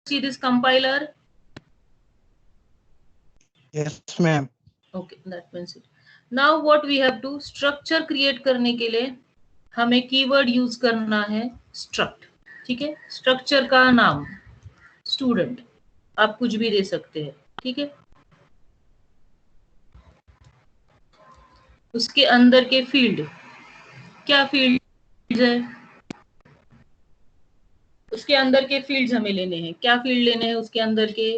see this compiler? Yes, ma'am. Okay, that means it. Now what we have to structure create करने के लिए हमें keyword use करना है struct. ठीक है, स्ट्रक्चर का नाम स्टूडेंट, आप कुछ भी दे सकते हैं. ठीक है, उसके अंदर के फील्ड, क्या फील्ड है, उसके अंदर के फील्ड्स हमें लेने हैं. क्या फील्ड लेने हैं उसके अंदर के?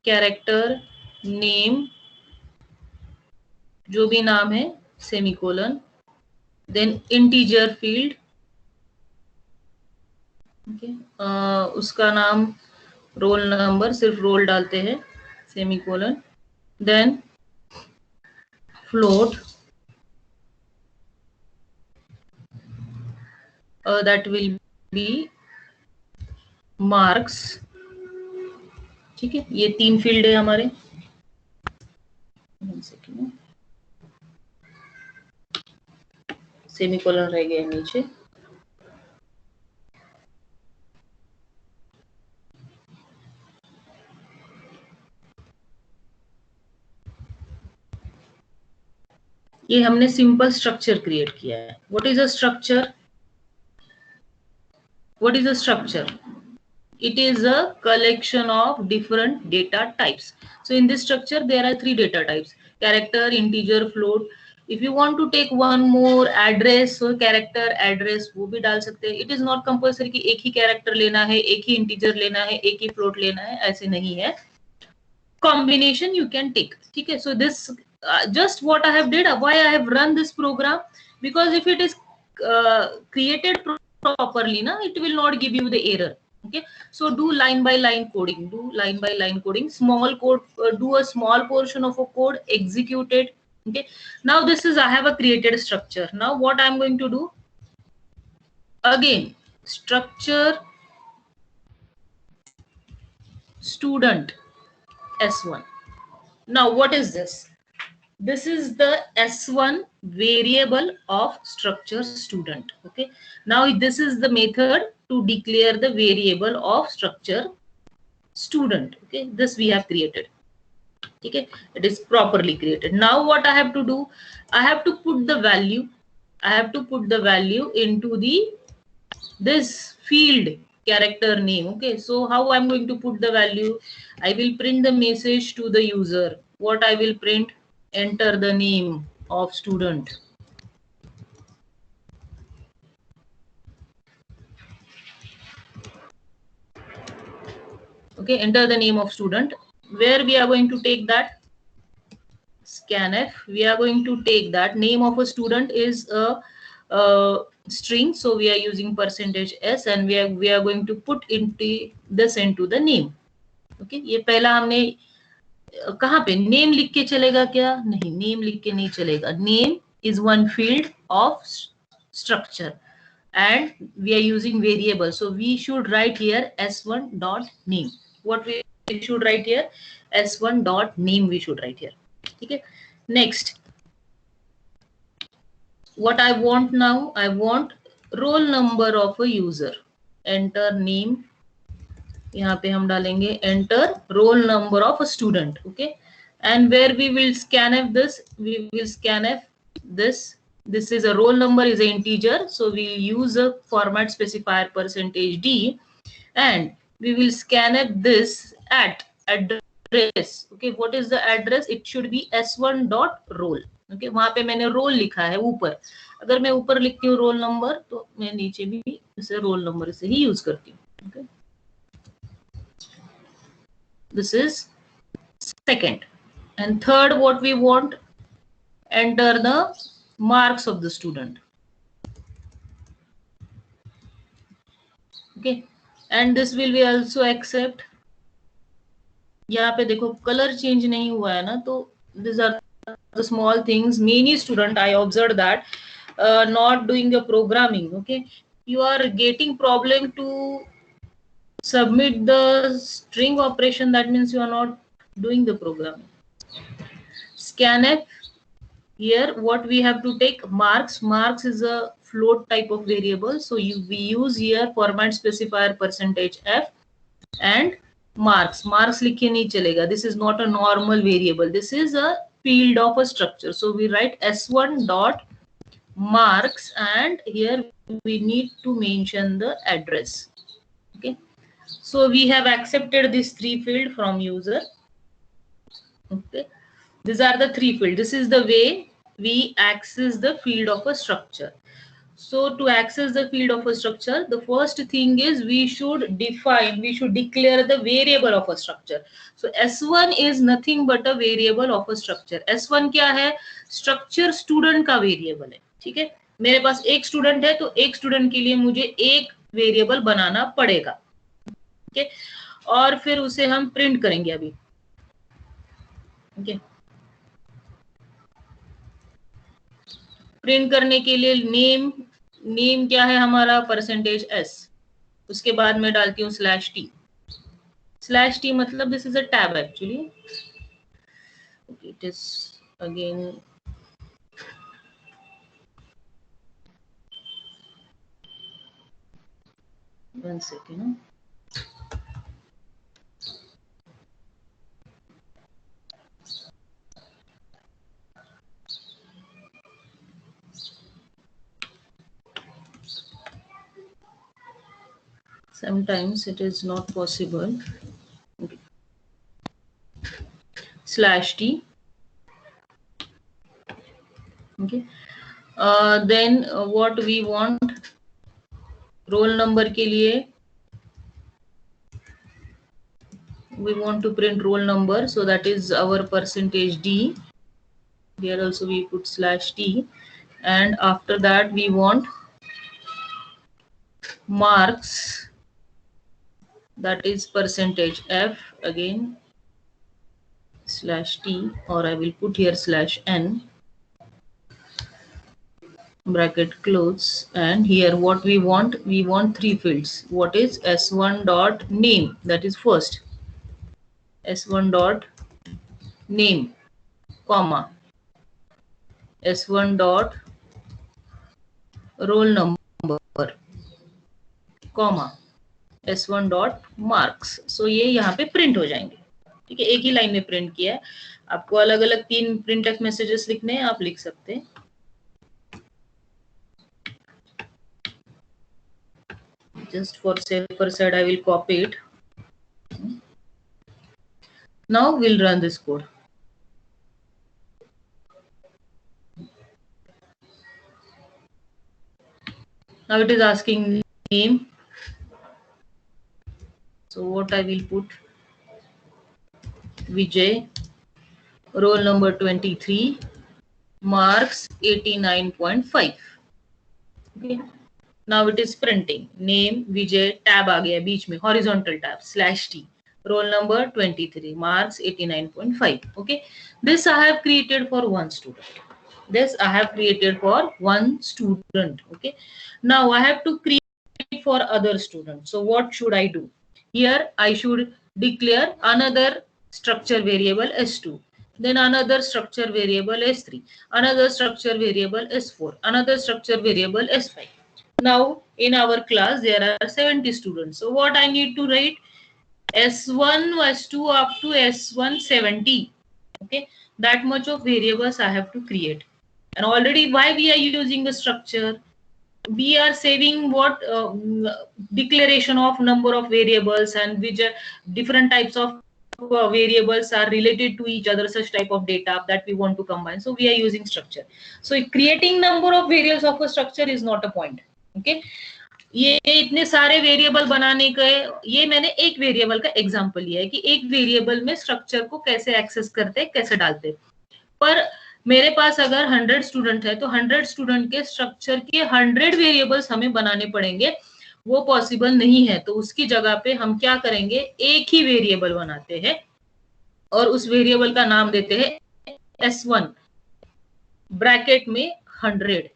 कैरेक्टर, नेम, जो भी नाम है, सेमीकोलन, देन इंटीजर फील्ड. उसका नाम, रोल नंबर, सिर्फ रोल डालते हैं, semicolon, then float, that will be marks. ठीक है, ये 3 फील्ड है हमारे. सेमीकोलन रह गया नीचे. ये हमने सिंपल स्ट्रक्चर क्रिएट किया है. What is a structure? What is a structure? It is a collection of different data types. So in this structure there are 3 data types: character, integer, float. If you want to take one more, address, so character, address, वो भी डाल सकते हैं. It is not compulsory कि एक ही character लेना है, एक ही integer लेना है, एक ही float लेना है, ऐसे नहीं है. Combination you can take. ठीक है, so this just what I have did, why I have run this program, because if it is created properly, na, it will not give you the error. Okay, so do line by line coding, do line by line coding, small code, do a small portion of a code, execute it. Okay, now this is, I have a created structure. Now what I'm going to do, again, structure student S1. Now what is this? This is the S1 variable of structure student. Okay, now this is the method to declare the variable of structure student. Okay, this we have created. Okay, it is properly created. Now what I have to do, I have to put the value, I have to put the value into the this field character name. Okay, so how I'm going to put the value? I will print the message to the user. What I will print? Enter the name of student. Okay, enter the name of student. Where we are going to take that? Scanf. We are going to take that name of a student is a string, so we are using %s, and we are going to put into this into the name. Okay, ये पहला हमने कहाँ पे name लिख के चलेगा क्या? नहीं, नेम लिख के नहीं चलेगा. Name is one field of structure and we are using variable, so we should write here s1 dot name. What we should write here? s1 dot name we should write here. Okay, next what I want now, I want roll number of a user. Enter name, यहाँ पे हम डालेंगे enter roll number of a student. Okay, and where we will scanf this, we will scanf this. This is a roll number, is an integer, so we'll use a format specifier %d, and we will scanf this at address. Okay, what is the address? It should be s1 dot roll. Okay, वहां पे मैंने role लिखा है ऊपर. अगर मैं ऊपर लिखती हूँ रोल नंबर, तो मैं नीचे भी इसे रोल नंबर से ही यूज करती हूँ. Okay, this is second. And third, what we want, enter the marks of the student. Okay, and this will be also accept. यहाँ पे देखो कलर चेंज नहीं हुआ है ना, तो these are the small things. Many student I observed that not doing the programming. Okay, you are getting problem to submit the string operation, that means you are not doing the programming. Scanf, here what we have to take, marks. Marks is a float type of variable. So we use here format specifier %f and marks. Marks likhe nahi chalega. This is not a normal variable. This is a field of a structure. So we write s1 dot marks, and here we need to mention the address. Okay. So we have accepted this 3 field from user. Okay. These are the 3 fields. This is the way we access the field of a structure. So to access the field of a structure, the first thing is we should declare the variable of a structure. So S1 is nothing but a variable of a structure. S1 क्या है? Structure student का variable है. ठीक है, मेरे पास एक student है, तो एक स्टूडेंट के लिए मुझे एक वेरिएबल बनाना पड़ेगा. ओके, और फिर उसे हम प्रिंट करेंगे अभी. ओके, प्रिंट करने के लिए नेम क्या है हमारा? %s. उसके बाद मैं डालती हूँ /t. /t मतलब this is a tab actually. It is again one second. Sometimes it is not possible. Okay. /t. Okay. Then what we want? Roll number के लिए we want to print roll number, so that is our %d. Here also we put /t, and after that we want marks, that is %f again /t, or I will put here /n bracket close. And here what we want 3 fields. What is s1 dot name, that is first. s1 dot name, comma, s1 dot roll number, comma, s1 dot marks. So ये यहाँ पे print हो जाएंगे. ठीक है, एक ही line में print किया है. आपको अलग अलग 3 प्रिंटफ मैसेजेस लिखने हैं, आप लिख सकते हैं. Just for safer side, I will copy it. Now we'll run this code. Now it is asking name. So what I will put? Vijay, roll number 23, marks 89.5. Okay. Now it is printing name Vijay, tab आ गया बीच में, horizontal tab, /t, roll number 23, marks 89.5. Okay, this I have created for one student. Okay, now I have to create for other students. So what should I do? Here I should declare another structure variable s2, then another structure variable s3, another structure variable s4, another structure variable s5. Now in our class there are 70 students. So what I need to write? S1, S2 up to S170. Okay, that much of variables I have to create. And already why we are using the structure? We are saving what declaration of number of variables, and which different types of variables are related to each other, such type of data that we want to combine. So we are using structure. So creating number of variables of a structure is not a point. Okay, ये इतने सारे variable बनाने के, ये मैंने एक variable का example लिया है कि एक वेरिएबल में स्ट्रक्चर को कैसे एक्सेस करते, कैसे डालते. पर मेरे पास अगर 100 स्टूडेंट है तो 100 स्टूडेंट के स्ट्रक्चर के 100 वेरिएबल्स हमें बनाने पड़ेंगे. वो पॉसिबल नहीं है. तो उसकी जगह पे हम क्या करेंगे, एक ही वेरिएबल बनाते हैं और उस वेरिएबल का नाम देते हैं s1 ब्रैकेट में 100.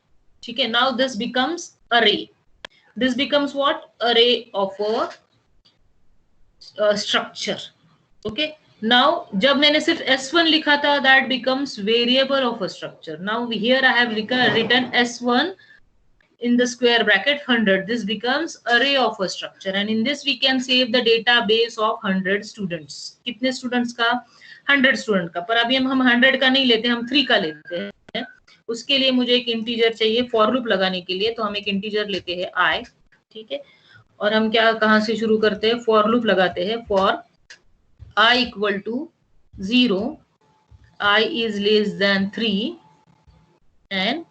ठीक है, now this becomes array. This becomes what? Array of a structure. Okay, now जब मैंने सिर्फ s1 लिखा था, that becomes variable of a structure. Now here I have written s1 in the square bracket 100. This becomes array of a structure, and in this we can save the database of 100 students. कितने students का? 100 student का. पर अभी हम 100 का नहीं लेते, हम 3 का लेते हैं. उसके लिए मुझे एक इंटीजर चाहिए फॉर लूप लगाने के लिए, तो हम एक इंटीजर लेते हैं i. ठीक है, और हम क्या कहां से शुरू करते हैं? फॉर लूप लगाते हैं. For i equal to 0, i is less than 3 and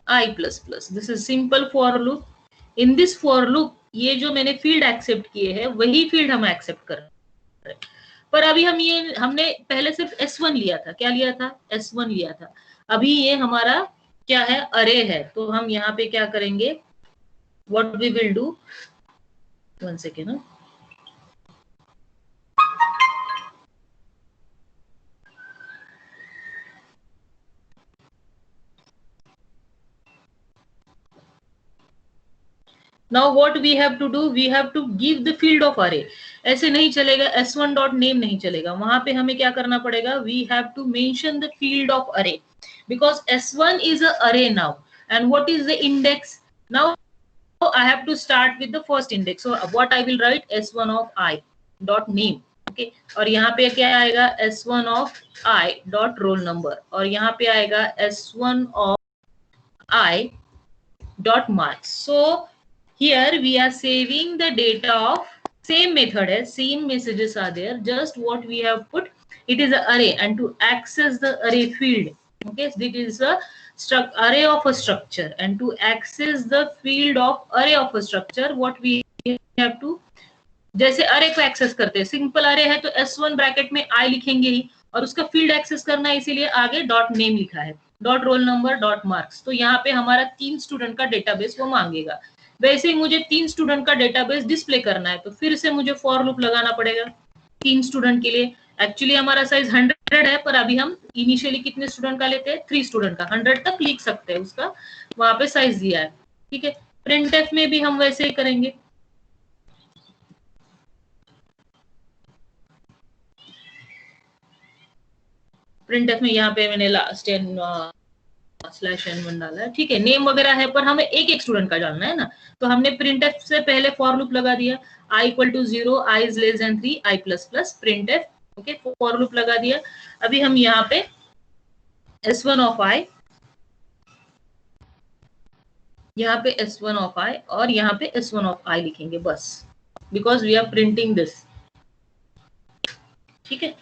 i plus plus. This is simple for loop. In this for loop ये जो मैंने फील्ड एक्सेप्ट किए हैं वही फील्ड हम एक्सेप्ट कर रहे हैं. पर अभी हमने पहले सिर्फ S1 लिया था. क्या लिया था? S1 लिया था. अभी ये हमारा क्या है? अरे है. तो हम यहाँ पे क्या करेंगे? What we will do? One second. Now what we have to do? We have to give the field of array. ऐसे नहीं चलेगा, s1 dot name नहीं चलेगा. वहां पे हमें क्या करना पड़ेगा? We have to mention the field of array because s1 is a array now. And what is the index? Now I have to start with the first index. So what I will write? s1 of I dot name. Okay. और यहाँ पे क्या आएगा? s1 of I dot roll number. और यहाँ पे आएगा s1 of I dot marks. So here we are saving the data of same method as same messages are there. Just what we have put, it is an array, and to access the array field, okay, it is a array of a structure, and to access the field of array of a structure, what we have to, जैसे अरे को access करते हैं, simple अरे है तो s1 bracket में i लिखेंगे ही, और उसका फील्ड एक्सेस करना है इसीलिए आगे डॉट नेम लिखा है, dot roll number dot marks. तो यहाँ पे हमारा 3 स्टूडेंट का डेटाबेस वो मांगेगा. वैसे ही मुझे 3 स्टूडेंट का डेटाबेस डिस्प्ले करना है, तो फिर से मुझे फॉर लूप लगाना पड़ेगा 3 स्टूडेंट के लिए. एक्चुअली हमारा साइज 100 है, पर अभी हम इनिशियली कितने स्टूडेंट का लेते हैं? 3 स्टूडेंट का. 100 तक लिख सकते हैं, उसका वहां पे साइज दिया है. ठीक है, प्रिंटफ में भी हम वैसे ही करेंगे. प्रिंटफ में यहाँ पे मैंने लास्ट स्लैश n1 डाला है. ठीक है, नेम वगैरह है, पर हमें एक एक स्टूडेंट का डालना है ना. तो हमने प्रिंटफ से पहले फॉर लूप लगा दिया. i equal to 0, i is less than 3, i plus plus printf. Okay, for loop लगा दिया. अभी हम यहाँ पे s1 ऑफ i, यहाँ पे s1 ऑफ i और यहाँ पे s1 ऑफ i लिखेंगे बस, because we are printing this. ठीक है,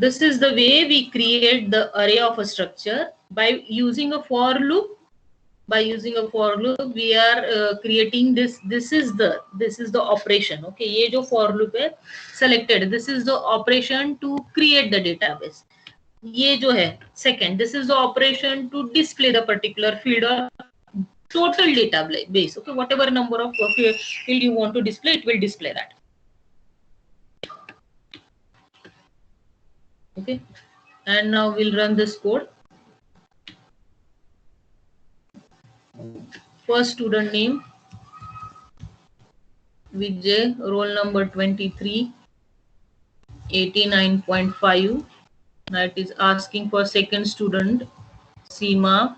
this is the way we create the array of a structure by using a for loop. By using a for loop we are creating this. This is the operation. Okay, ये जो for loop है selected, this is the operation to create the database. ये जो है second, this is the operation to display the particular field or total database. Okay, whatever number of field you want to display, it will display that. Okay, and now we'll run this code. First student name Vijay, roll number 23, 89.5. Now it is asking for second student Seema,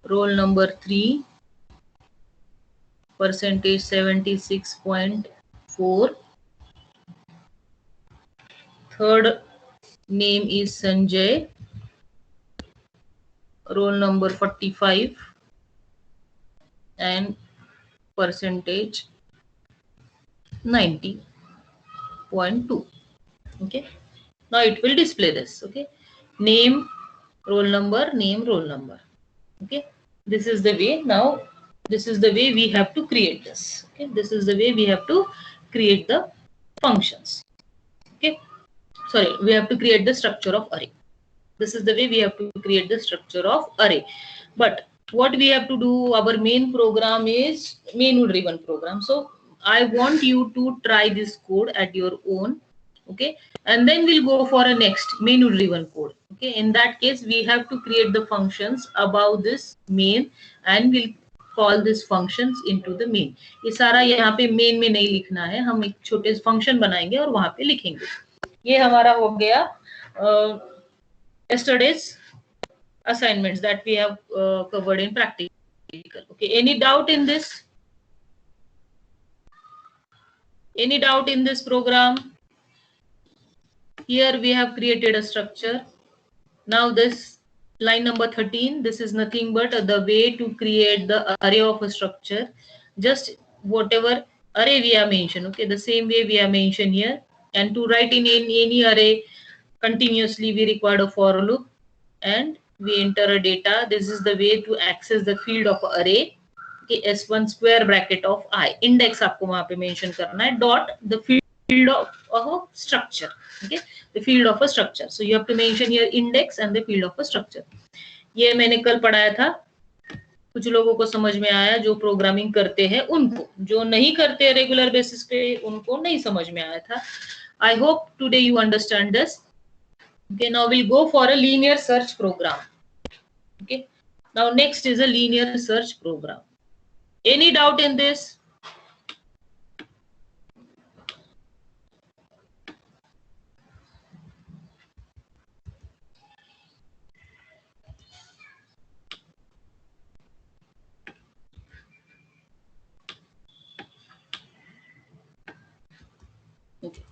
roll number 3, percentage 76.4. Third name is Sanjay, roll number 45 and percentage 90.2. Okay, now it will display this. Okay, name, roll number, name, roll number. Okay, this is the way. Now this is the way we have to create this. Okay, this is the way we have to create the functions. Okay, sorry, we have to create the structure of array. This is the way we have to create the structure of array. But what we have to do, our main program is menu driven program. So I want you to try this code at your own. Okay, and then we'll go for a next menu driven code. Okay, in that case we have to create the functions above this main, and we'll call this functions into the main. ये सारा यहाँ पे main में नहीं लिखना है, हम एक छोटे फंक्शन बनाएंगे और वहां पे लिखेंगे. ये हमारा हो गया yesterday's assignments that we have covered in practical. Okay, any doubt in this? Any doubt in this program? Here we have created a structure. Now this line number 13, this is nothing but the way to create the array of a structure. Just whatever array we have mentioned, okay, the same way we have mentioned here. And to write in any array continuously, we require a for loop and we enter a data. This is the way to access the field of array. Okay, s1 square bracket of I. Index आपको वहां पे mention करना है. Dot the field of a structure. Okay, the field of a structure. So you have to mention here index and the field of a structure. ये मैंने कल पढ़ाया था. कुछ लोगों को समझ में आया जो प्रोग्रामिंग करते हैं उनको, जो नहीं करते रेगुलर बेसिस पे उनको नहीं समझ में आया था. I hope today you understand this. Okay, now we'll go for a linear search program. Okay, now next is a linear search program. Any doubt in this? Okay.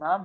Ma'am